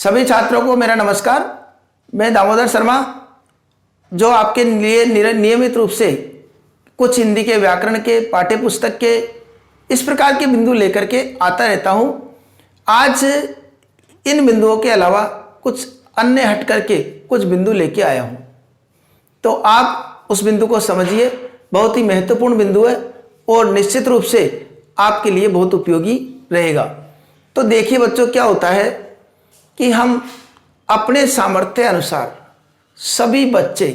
सभी छात्रों को मेरा नमस्कार। मैं दामोदर शर्मा, जो आपके लिए नियमित रूप से कुछ हिंदी के व्याकरण के पाठ्य पुस्तक के इस प्रकार के बिंदु लेकर के आता रहता हूं। आज इन बिंदुओं के अलावा कुछ अन्य हट करके कुछ बिंदु लेके आया हूं, तो आप उस बिंदु को समझिए। बहुत ही महत्वपूर्ण बिंदु है और निश्चित रूप से आपके लिए बहुत उपयोगी रहेगा। तो देखिए बच्चों, क्या होता है कि हम अपने सामर्थ्य अनुसार सभी बच्चे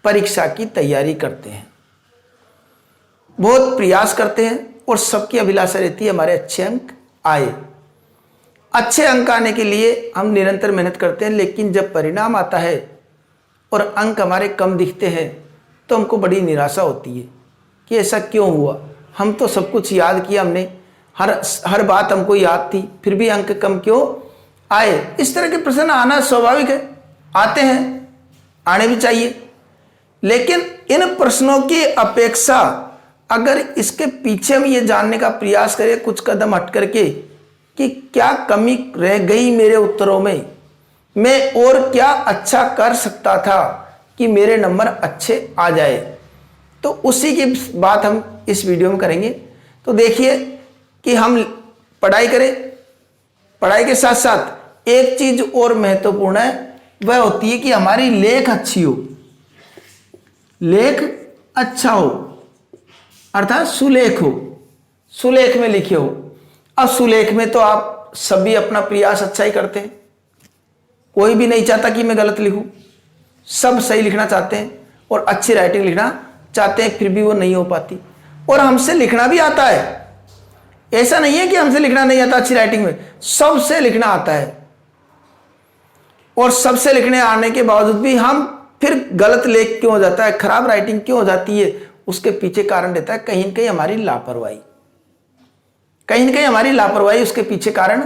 परीक्षा की तैयारी करते हैं, बहुत प्रयास करते हैं और सबकी अभिलाषा रहती है हमारे अच्छे अंक आए। अच्छे अंक आने के लिए हम निरंतर मेहनत करते हैं, लेकिन जब परिणाम आता है और अंक हमारे कम दिखते हैं तो हमको बड़ी निराशा होती है कि ऐसा क्यों हुआ। हम तो सब कुछ याद किया, हमने हर बात हमको याद थी, फिर भी अंक कम क्यों आए। इस तरह के प्रश्न आना स्वाभाविक है, आते हैं, आने भी चाहिए। लेकिन इन प्रश्नों की अपेक्षा अगर इसके पीछे हम ये जानने का प्रयास करें कुछ कदम हट करके कि क्या कमी रह गई मेरे उत्तरों में, मैं और क्या अच्छा कर सकता था कि मेरे नंबर अच्छे आ जाए, तो उसी की बात हम इस वीडियो में करेंगे। तो देखिए कि हम पढ़ाई करें, पढ़ाई के साथ साथ एक चीज और महत्वपूर्ण है, वह होती है कि हमारी लेख अच्छी हो, लेख अच्छा हो, अर्थात सुलेख हो, सुलेख में लिखे हो। अब सुलेख में तो आप सभी अपना प्रयास अच्छा ही करते हैं, कोई भी नहीं चाहता कि मैं गलत लिखूं, सब सही लिखना चाहते हैं और अच्छी राइटिंग लिखना चाहते हैं, फिर भी वो नहीं हो पाती। और हमसे लिखना भी आता है, ऐसा नहीं है कि हमसे लिखना नहीं आता अच्छी राइटिंग में, सबसे लिखना आता है। और सबसे लिखने आने के बावजूद भी हम फिर गलत लेख क्यों हो जाता है, खराब राइटिंग क्यों हो जाती है, उसके पीछे कारण रहता है कहीं न कहीं हमारी लापरवाही, कहीं न कहीं हमारी लापरवाही उसके पीछे कारण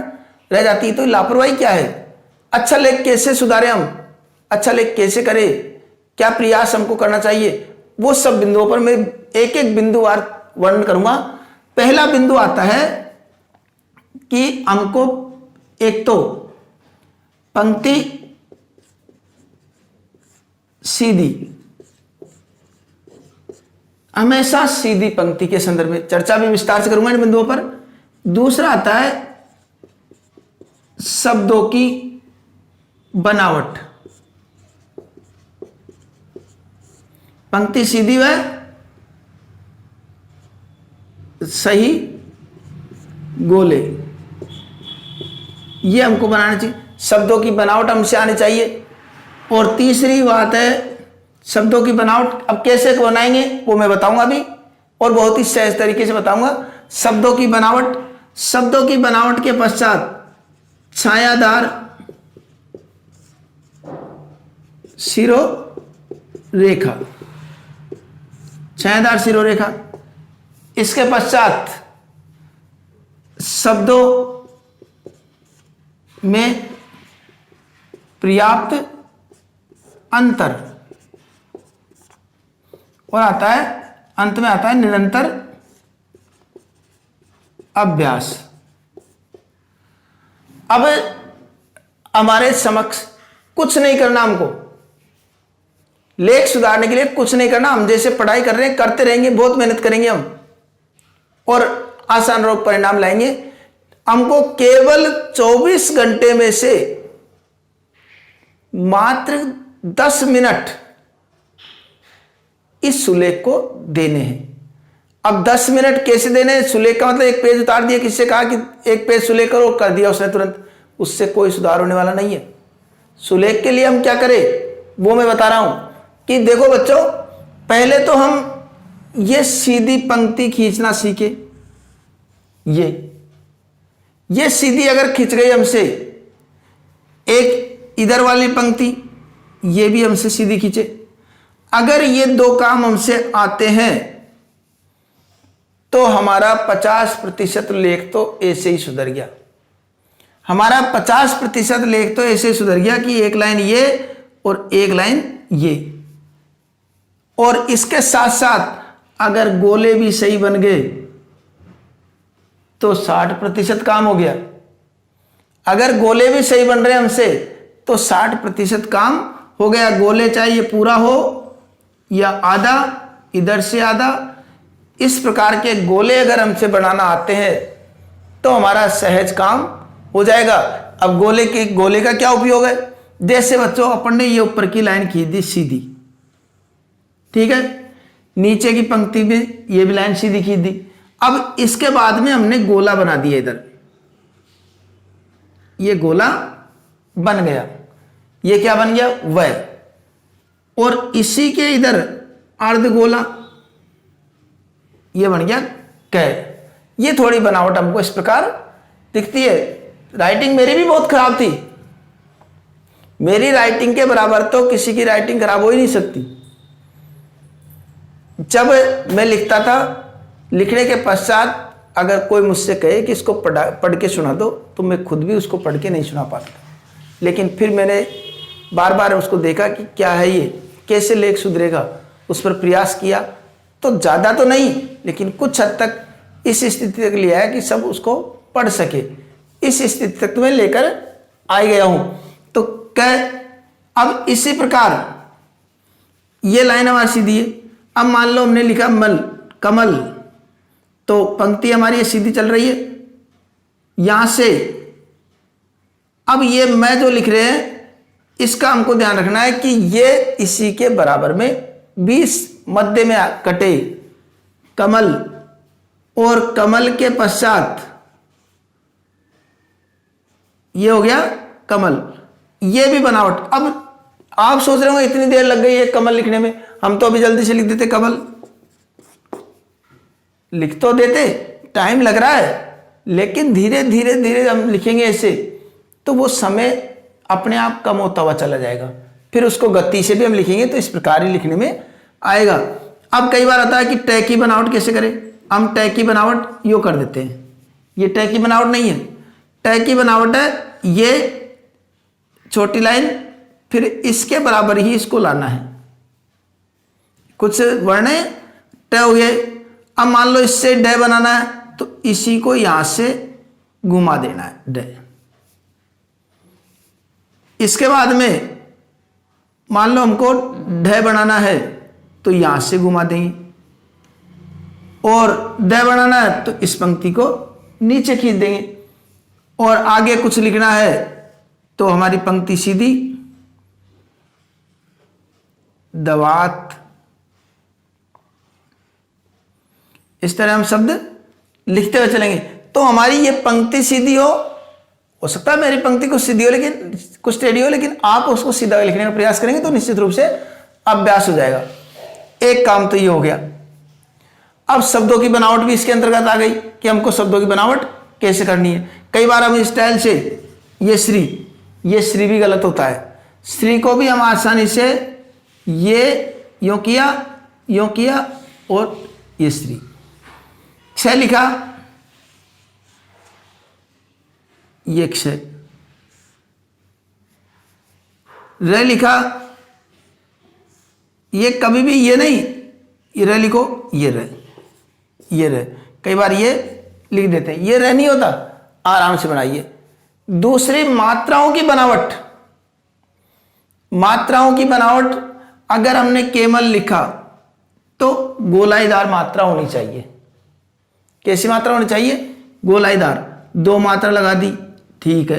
रह जाती है। तो लापरवाही क्या है, अच्छा लेख कैसे सुधारें हम, अच्छा लेख कैसे करें, क्या प्रयास हमको करना चाहिए, वो सब बिंदुओं पर मैं एक एक बिंदुवार वर्णन करूंगा। पहला बिंदु आता है कि हमको एक तो पंक्ति सीधी, हमेशा सीधी पंक्ति के संदर्भ में चर्चा भी विस्तार से करूंगा इन बिंदुओं पर। दूसरा आता है शब्दों की बनावट, पंक्ति सीधी व सही गोले, ये हमको बनाना चाहिए, शब्दों की बनावट हमसे आनी चाहिए। और तीसरी बात है शब्दों की बनावट, अब कैसे बनाएंगे वो मैं बताऊंगा अभी, और बहुत ही सहज तरीके से बताऊंगा। शब्दों की बनावट, शब्दों की बनावट के पश्चात छायादार सिरो रेखा, छायादार सिरो रेखा, इसके पश्चात शब्दों में पर्याप्त अंतर, और आता है अंत में आता है निरंतर अभ्यास। अब हमारे समक्ष कुछ नहीं करना, हमको लेख सुधारने के लिए कुछ नहीं करना, हम जैसे पढ़ाई कर रहे हैं करते रहेंगे, बहुत मेहनत करेंगे हम और आसान रूप परिणाम लाएंगे। हमको केवल 24 घंटे में से मात्र 10 मिनट इस सुलेख को देने हैं। अब 10 मिनट कैसे देने हैं, सुलेख का मतलब एक पेज उतार दिया, किससे कहा कि एक पेज सुलेख करो, कर दिया उसने तुरंत, उससे कोई सुधार होने वाला नहीं है। सुलेख के लिए हम क्या करें वो मैं बता रहा हूं कि देखो बच्चों, पहले तो हम ये सीधी पंक्ति खींचना सीखे। ये सीधी अगर खिंच गई हमसे, एक इधर वाली पंक्ति ये भी हमसे सीधी खींचे, अगर ये दो काम हमसे आते हैं तो हमारा 50% लेख तो ऐसे ही सुधर गया। हमारा 50% लेख तो ऐसे सुधर गया कि एक लाइन ये और एक लाइन ये, और इसके साथ साथ अगर गोले भी सही बन गए तो 60% काम हो गया। अगर गोले भी सही बन रहे हैं हमसे तो 60% काम हो गया। गोले चाहे ये पूरा हो या आधा, इधर से आधा, इस प्रकार के गोले अगर हमसे बनाना आते हैं तो हमारा सहज काम हो जाएगा। अब गोले का क्या उपयोग है? जैसे बच्चों अपन ने ये ऊपर की लाइन खींच दी सीधी, ठीक है, नीचे की पंक्ति में ये भी लाइन सीधी खींच दी। अब इसके बाद में हमने गोला बना दिया, इधर ये गोला बन गया। ये क्या बन गया? वह। और इसी के इधर अर्धगोला, ये बन गया कै। ये थोड़ी बनावट हमको इस प्रकार दिखती है। राइटिंग मेरी भी बहुत खराब थी, मेरी राइटिंग के बराबर तो किसी की राइटिंग खराब हो ही नहीं सकती। जब मैं लिखता था, लिखने के पश्चात अगर कोई मुझसे कहे कि इसको पढ़ के सुना दो, तो मैं खुद भी उसको पढ़ के नहीं सुना पाता। लेकिन फिर मैंने बार बार उसको देखा कि क्या है ये, कैसे लेख सुधरेगा, उस पर प्रयास किया। तो ज़्यादा तो नहीं, लेकिन कुछ हद तक इस स्थिति तक लिया है कि सब उसको पढ़ सके। इस स्थिति तक मैं लेकर आ गया हूँ। तो अब इसी प्रकार ये लाइन हमारी सीधी है। अब मान लो हमने लिखा कमल, तो पंक्ति हमारी ये सीधी चल रही है यहां से। अब ये मैं जो लिख रहे हैं इसका हमको ध्यान रखना है कि ये इसी के बराबर में 20 मध्य में कटे कमल, और कमल के पश्चात ये हो गया कमल। ये भी बनावट। अब आप सोच रहे होंगे इतनी देर लग गई है कमल लिखने में, हम तो अभी जल्दी से लिख देते कमल। लिख तो देते, टाइम लग रहा है, लेकिन धीरे धीरे धीरे हम लिखेंगे ऐसे तो वो समय अपने आप कम होता हुआ चला जाएगा। फिर उसको गति से भी हम लिखेंगे तो इस प्रकार ही लिखने में आएगा। अब कई बार आता है कि टै की बनावट कैसे करें। हम टै की बनावट यो कर देते हैं। ये टै की बनावट नहीं है, टै की बनावट है ये छोटी लाइन, फिर इसके बराबर ही इसको लाना है। कुछ वर्ण टै हो गए। अब मान लो इससे डे बनाना है तो इसी को यहां से घुमा देना है डे। इसके बाद में मान लो हमको ढ बनाना है तो यहां से घुमा देंगे, और द बनाना है तो इस पंक्ति को नीचे खींच देंगे। और आगे कुछ लिखना है तो हमारी पंक्ति सीधी, दवात, इस तरह हम शब्द लिखते हुए चलेंगे। तो हमारी ये पंक्ति सीधी हो सकता है मेरी पंक्ति कुछ सीधी हो, लेकिन कुछ टेढ़ी हो, लेकिन आप उसको सीधा लिखने का प्रयास करेंगे तो निश्चित रूप से अभ्यास हो जाएगा। एक काम तो ये हो गया। अब शब्दों की बनावट भी इसके अंतर्गत आ गई कि हमको शब्दों की बनावट कैसे करनी है। कई बार हम स्टाइल से ये श्री भी गलत होता है। श्री को भी हम आसानी से ये यूं किया और ये श्री। क्षय लिखा, ये क्षय। र लिखा, ये कभी भी ये नहीं, ये र लिखो, ये र। कई बार ये लिख देते हैं, ये र नहीं होता, आराम से बनाइए। दूसरी मात्राओं की बनावट अगर हमने केवल लिखा तो गोलाईदार मात्रा होनी चाहिए। कैसी मात्रा होनी चाहिए? गोलाईदार। 2 मात्रा लगा दी, ठीक है,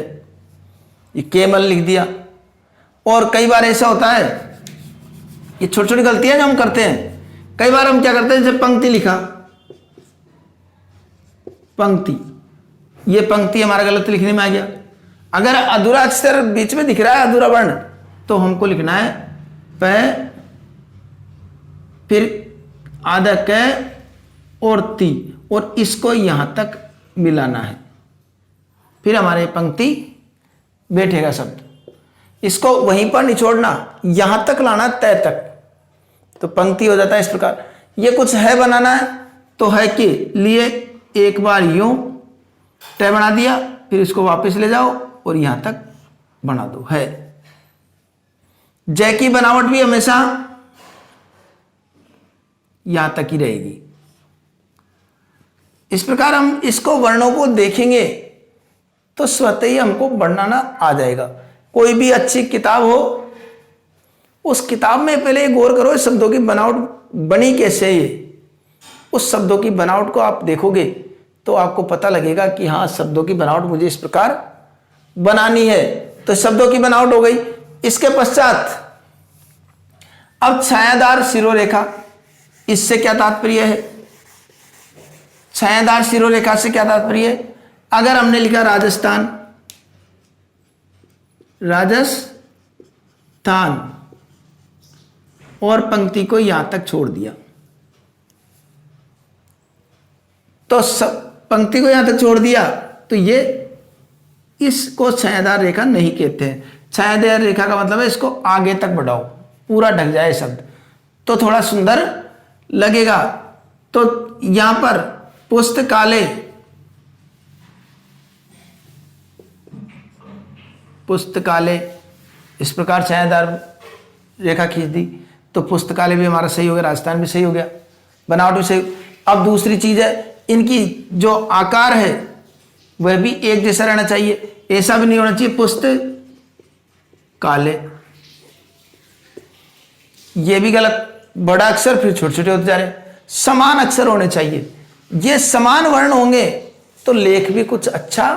ये केवल लिख दिया। और कई बार ऐसा होता है, ये छोटी छोटी गलतियां जो हम करते हैं, कई बार हम क्या करते हैं, जैसे पंक्ति लिखा, पंक्ति, ये पंक्ति हमारा गलत लिखने में आ गया। अगर अधूरा अक्षर बीच में दिख रहा है, अधूरा वर्ण, तो हमको लिखना है प, फिर आधा क और ती, और इसको यहां तक मिलाना है, फिर हमारे पंक्ति बैठेगा शब्द। इसको वहीं पर निचोड़ना, यहां तक लाना, तय तक, तो पंक्ति हो जाता है इस प्रकार। ये कुछ है बनाना है तो है के लिए एक बार यूं तय बना दिया, फिर इसको वापस ले जाओ और यहां तक बना दो, है। जय की बनावट भी हमेशा यहां तक ही रहेगी। इस प्रकार हम इसको वर्णों को देखेंगे तो स्वतः ही हमको बनाना आ जाएगा। कोई भी अच्छी किताब हो, उस किताब में पहले गौर करो इस शब्दों की बनावट बनी कैसे है। उस शब्दों की बनावट को आप देखोगे तो आपको पता लगेगा कि हाँ, शब्दों की बनावट मुझे इस प्रकार बनानी है। तो शब्दों की बनावट हो गई। इसके पश्चात अब छायादार शिरोरेखा, इससे क्या तात्पर्य है? छायादार शिरोरेखा से क्या तात्पर्य है? अगर हमने लिखा राजस्थान, राजस्थान और पंक्ति को यहां तक छोड़ दिया, तो पंक्ति को यहां तक छोड़ दिया, तो ये इसको छायादार रेखा नहीं कहते हैं। छायादार रेखा का मतलब है इसको आगे तक बढ़ाओ, पूरा ढक जाए शब्द, तो थोड़ा सुंदर लगेगा। तो यहां पर पुस्तकालय, पुस्तकालय इस प्रकार छायादार रेखा खींच दी, तो पुस्तकालय भी हमारा सही हो गया, राजस्थान भी सही हो गया, बनावट भी सही। अब दूसरी चीज है, इनकी जो आकार है वह भी एक जैसा रहना चाहिए, ऐसा भी नहीं होना चाहिए पुस्तकालय, ये भी गलत, बड़ा अक्षर फिर छोटे छोटे होते जा रहे हैं। समान अक्षर होने चाहिए, ये समान वर्ण होंगे तो लेख भी कुछ अच्छा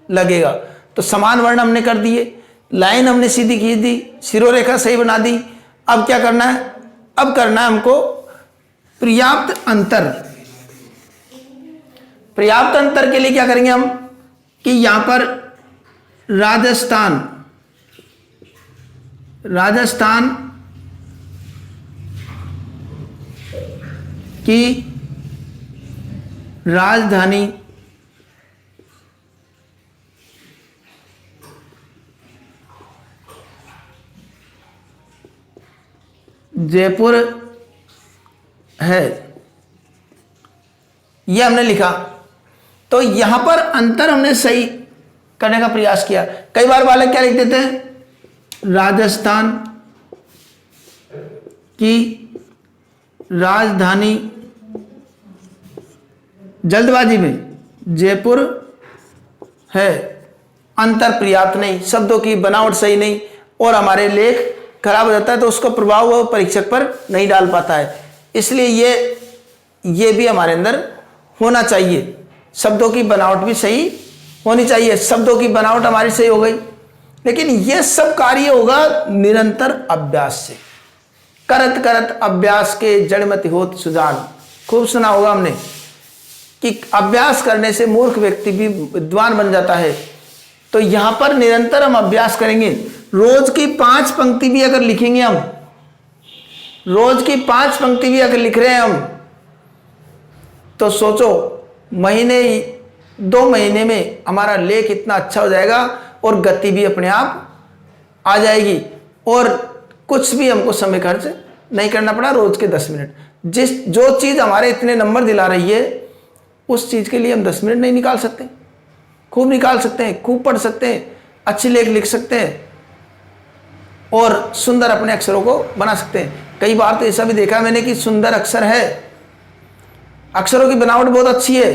लगेगा। तो समान वर्ण हमने कर दिए, लाइन हमने सीधी खींच दी, शिरोरेखा सही बना दी। अब क्या करना है? अब करना है हमको पर्याप्त अंतर। पर्याप्त अंतर के लिए क्या करेंगे हम कि यहां पर राजस्थान, राजस्थान की राजधानी जयपुर है, यह हमने लिखा। तो यहां पर अंतर हमने सही करने का प्रयास किया। कई बार बालक क्या लिख देते हैं? राजस्थान की राजधानी, जल्दबाजी में जयपुर है, अंतर पर्याप्त नहीं, शब्दों की बनावट सही नहीं और हमारे लेख खराब हो जाता है, तो उसका प्रभाव वो परीक्षक पर नहीं डाल पाता है। इसलिए ये भी हमारे अंदर होना चाहिए, शब्दों की बनावट भी सही होनी चाहिए। शब्दों की बनावट हमारी सही हो गई, लेकिन यह सब कार्य होगा निरंतर अभ्यास से। करत करत अभ्यास के जड़मति होत सुजान, खूब सुना होगा हमने कि अभ्यास करने से मूर्ख व्यक्ति भी विद्वान बन जाता है। तो यहां पर निरंतर हम अभ्यास करेंगे। रोज की 5 पंक्ति भी अगर लिखेंगे हम, रोज की 5 पंक्ति भी अगर लिख रहे हैं हम, तो सोचो महीने 2 महीने में हमारा लेख इतना अच्छा हो जाएगा और गति भी अपने आप आ जाएगी और कुछ भी हमको समय खर्च नहीं करना पड़ा। रोज के 10 मिनट, जो चीज हमारे इतने नंबर दिला रही है उस चीज के लिए हम 10 मिनट नहीं निकाल सकते? खूब निकाल सकते हैं, खूब पढ़ सकते हैं, अच्छे लेख लिख सकते हैं और सुंदर अपने अक्षरों को बना सकते हैं। कई बार तो ऐसा भी देखा मैंने कि सुंदर अक्षर है, अक्षरों की बनावट बहुत अच्छी है,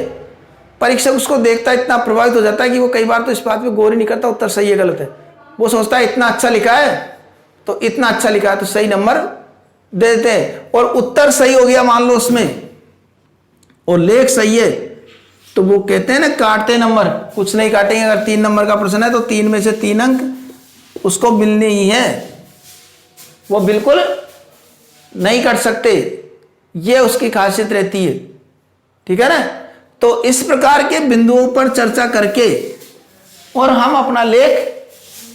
परीक्षक उसको देखता है, इतना प्रभावित हो जाता है कि वो कई बार तो इस बात पे गौर ही नहीं करता उत्तर सही है गलत है। वो सोचता है इतना अच्छा लिखा है तो इतना अच्छा लिखा है तो सही नंबर दे देते हैं, और उत्तर सही हो गया मान लो उसमें और लेख सही है तो वो कहते हैं ना काटते नंबर, कुछ नहीं काटेंगे। अगर 3 नंबर का प्रश्न है तो 3 में से 3 अंक उसको मिलने ही है, वो बिल्कुल नहीं काट सकते, ये उसकी खासियत रहती है। ठीक है ना? तो इस प्रकार के बिंदुओं पर चर्चा करके और हम अपना लेख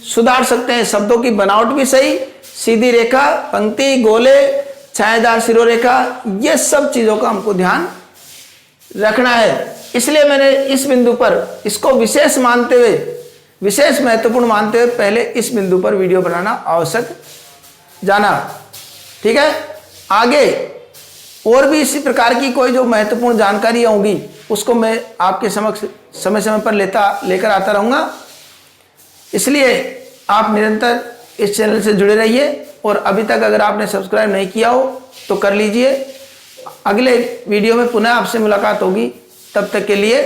सुधार सकते हैं। शब्दों की बनावट भी सही, सीधी रेखा, पंक्ति, गोले, छायादार शिरोरेखा, ये सब चीजों का हमको ध्यान रखना है। इसलिए मैंने इस बिंदु पर इसको विशेष मानते हुए, विशेष महत्वपूर्ण मानते हुए पहले इस बिंदु पर वीडियो बनाना आवश्यक जाना। ठीक है? आगे और भी इसी प्रकार की कोई जो महत्वपूर्ण जानकारी होंगी उसको मैं आपके समक्ष समय समय पर लेकर आता रहूंगा। इसलिए आप निरंतर इस चैनल से जुड़े रहिए और अभी तक अगर आपने सब्सक्राइब नहीं किया हो तो कर लीजिए। अगले वीडियो में पुनः आपसे मुलाकात होगी, तब तक के लिए